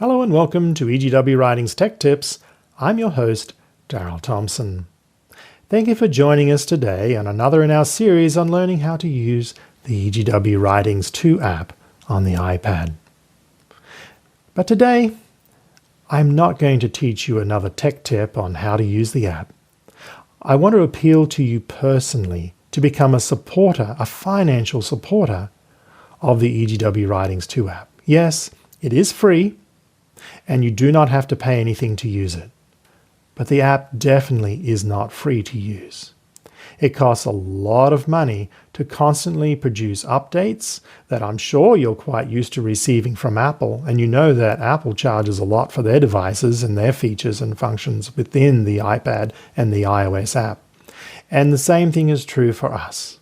Hello and welcome to EGW Writings Tech Tips. I'm your host, Darryl Thompson. Thank you for joining us today on another in our series on learning how to use the EGW Writings 2 app on the iPad. But today, I'm not going to teach you another tech tip on how to use the app. I want to appeal to you personally to become a supporter, a financial supporter of the EGW Writings 2 app. Yes, it is free, and you do not have to pay anything to use it. But the app definitely is not free to use. It costs a lot of money to constantly produce updates that I'm sure you're quite used to receiving from Apple, and you know that Apple charges a lot for their devices and their features and functions within the iPad and the iOS app. And the same thing is true for us.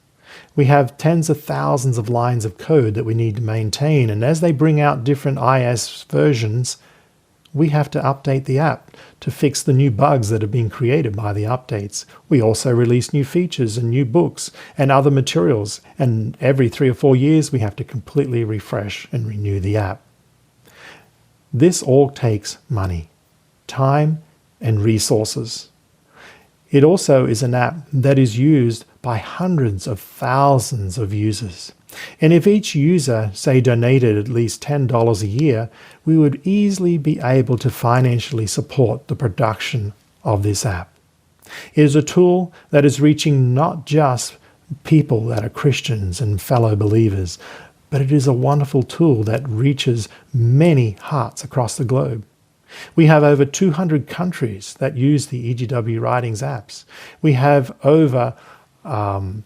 We have tens of thousands of lines of code that we need to maintain, and as they bring out different iOS versions, we have to update the app to fix the new bugs that have been created by the updates. We also release new features and new books and other materials, and every 3 or 4 years we have to completely refresh and renew the app. This all takes money, time, and resources. It also is an app that is used by hundreds of thousands of users. And if each user, say, donated at least $10 a year, we would easily be able to financially support the production of this app. It is a tool that is reaching not just people that are Christians and fellow believers, but it is a wonderful tool that reaches many hearts across the globe. We have over 200 countries that use the EGW Writings apps. We have over 8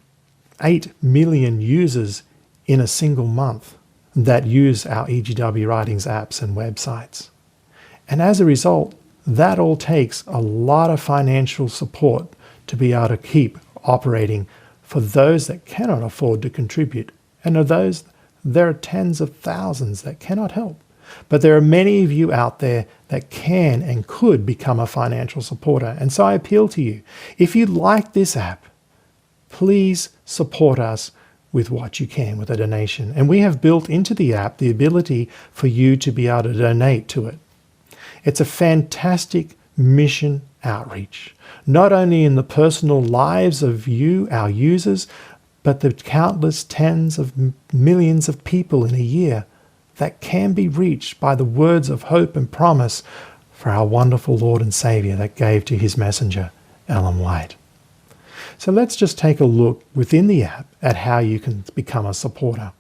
million users in a single month that use our EGW Writings apps and websites. And as a result, that all takes a lot of financial support to be able to keep operating for those that cannot afford to contribute. And of those, there are tens of thousands that cannot help. But there are many of you out there that can and could become a financial supporter. And so I appeal to you, if you like this app, please support us with what you can with a donation. And we have built into the app the ability for you to be able to donate to it. It's a fantastic mission outreach, not only in the personal lives of you, our users, but the countless tens of millions of people in a year that can be reached by the words of hope and promise for our wonderful Lord and Savior that gave to his messenger, Ellenwhite. So let's just take a look within the app at how you can become a supporter.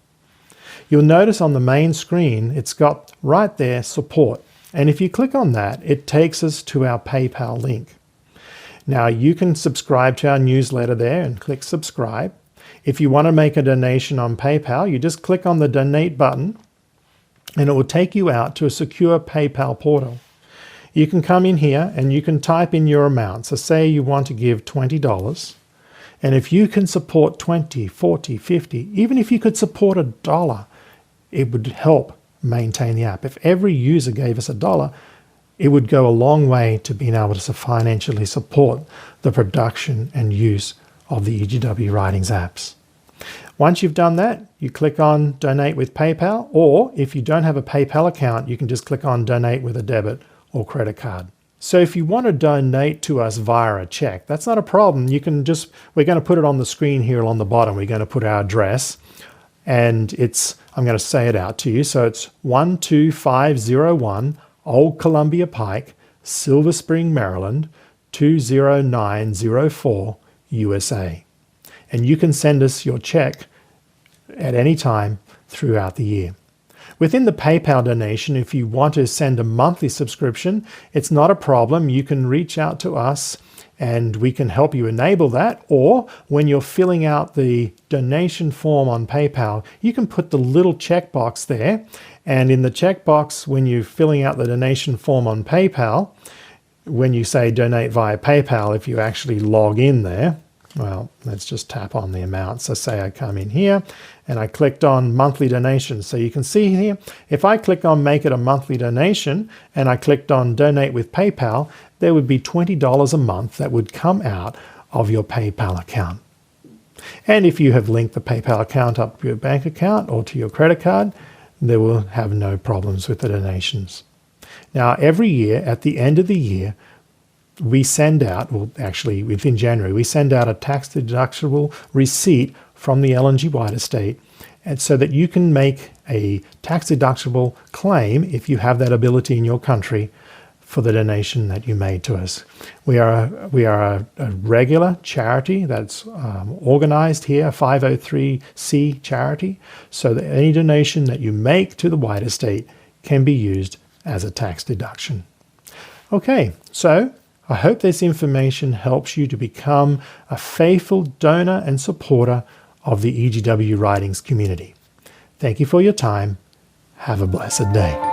You'll notice on the main screen, it's got right there, support. And if you click on that, it takes us to our PayPal link. Now you can subscribe to our newsletter there and click subscribe. If you want to make a donation on PayPal, you just click on the donate button and it will take you out to a secure PayPal portal. You can come in here and you can type in your amount. So say you want to give $20. And if you can support 20, 40, 50, even if you could support $1, it would help maintain the app. If every user gave us $1, it would go a long way to being able to financially support the production and use of the EGW Writings apps. Once you've done that, you click on Donate with PayPal, or if you don't have a PayPal account, you can just click on Donate with a debit or credit card. So if you want to donate to us via a check, that's not a problem. You can just, we're going to put it on the screen here on the bottom. We're going to put our address, and it's, I'm going to say it out to you. So it's 12501 Old Columbia Pike, Silver Spring, Maryland, 20904, USA. And you can send us your check at any time throughout the year. Within the PayPal donation, if you want to send a monthly subscription, it's not a problem. You can reach out to us and we can help you enable that. Or when you're filling out the donation form on PayPal, you can put the little checkbox there. And in the checkbox, when you're filling out the donation form on PayPal, when you say donate via PayPal, if you actually log in there, well, let's just tap on the amount. So say I come in here and I clicked on monthly donations. So you can see here, if I click on make it a monthly donation and I clicked on donate with PayPal, there would be $20 a month that would come out of your PayPal account. And if you have linked the PayPal account up to your bank account or to your credit card, they will have no problems with the donations. Now, every year, at the end of the year, we send out, well, actually within January, we send out a tax-deductible receipt from the Ellen G. White estate, and so that you can make a tax-deductible claim, if you have that ability in your country, for the donation that you made to us. We are a regular charity that's organized here, a 503c charity, so that any donation that you make to the White estate can be used as a tax deduction. Okay, so I hope this information helps you to become a faithful donor and supporter of the EGW Writings community. Thank you for your time. Have a blessed day.